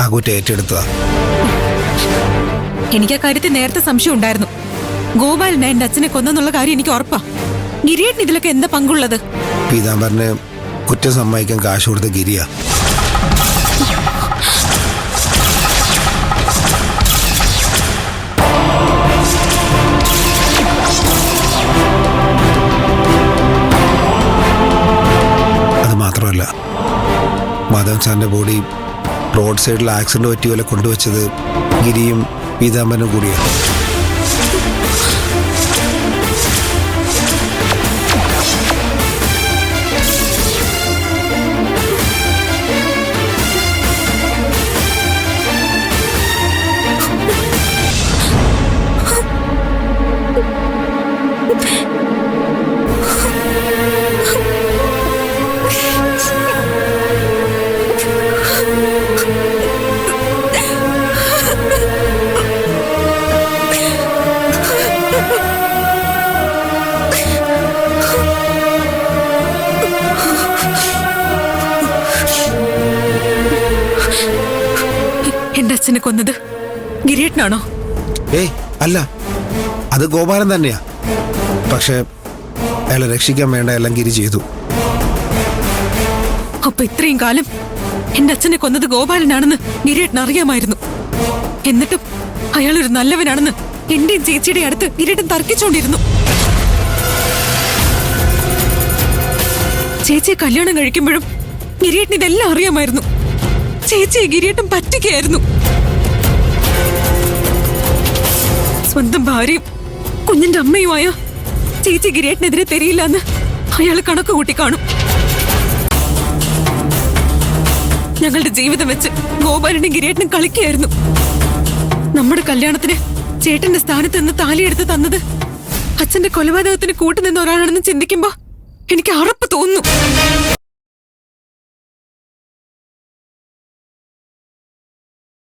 ആ കുറ്റം ഏറ്റെടുത്തതാ. എനിക്ക് ആ കാര്യത്തിൽ നേരത്തെ സംശയം ഉണ്ടായിരുന്നു. ഗോപാലൻ എന്റെ അച്ഛനെ കൊന്നെന്നുള്ള കാര്യം എനിക്ക് ഉറപ്പാ. ഗിരിയേട്ടൻ ഇതിലൊക്കെ എന്താ പങ്കുള്ളത്? പീതാംബരന് കുറ്റം സമ്മതിക്കാൻ കാശ് കൊടുത്ത ഗിരിയാ. അത് മാത്രമല്ല, മാധവൻ സാറിന്റെ ബോഡി റോഡ് സൈഡിൽ ആക്സിഡന്റ് പറ്റിയ പോലെ കൊണ്ടുവച്ചത് ഗിരിയും പീതാംബരനും കൂടിയാണ്. എന്റെ അച്ഛനെ കൊന്നത് ഗിരിയേട്ടനാണോ? ഏയ് അല്ല, അത് ഗോപാലൻ തന്നെയാ. പക്ഷെ അയാളെ രക്ഷിക്കാൻ വേണ്ട എല്ലാം ഗിരി ചെയ്തു. അപ്പൊ ഇത്രയും കാലം എന്റെ അച്ഛനെ കൊന്നത് ഗോപാലനാണെന്ന് ഗിരിയേട്ടൻ അറിയാമായിരുന്നു. എന്നിട്ടും അയാളൊരു നല്ലവനാണെന്ന് എന്റെയും ചേച്ചിയുടെ അടുത്ത് ഗിരിയേട്ടൻ തർക്കിച്ചുകൊണ്ടിരുന്നു. ചേച്ചിയെ കല്യാണം കഴിക്കുമ്പോഴും ഗിരിയേട്ടൻ ഇതെല്ലാം അറിയാമായിരുന്നു. ചേച്ചിയെ ഗിരിയേട്ടൻ പറ്റിക്കുകയായിരുന്നു. സ്വന്തം ഭാര്യയും കുഞ്ഞിന്റെ അമ്മയുമായ ചേച്ചി ഗിരിയേട്ടനെതിരെ തെരിയില്ല എന്ന് അയാൾ കണക്ക് കൂട്ടി കാണും. ഞങ്ങളുടെ ജീവിതം വെച്ച് ഗോപാലനും ഗിരിയേട്ടനും കളിക്കുകയായിരുന്നു. നമ്മുടെ കല്യാണത്തിന് ചേട്ടന്റെ സ്ഥാനത്ത് നിന്ന് താലിയെടുത്ത് തന്നത് അച്ഛന്റെ കൊലപാതകത്തിന് കൂട്ടുനിന്ന ഒരാളാണെന്ന് ചിന്തിക്കുമ്പോ എനിക്ക് അറപ്പ് തോന്നുന്നു.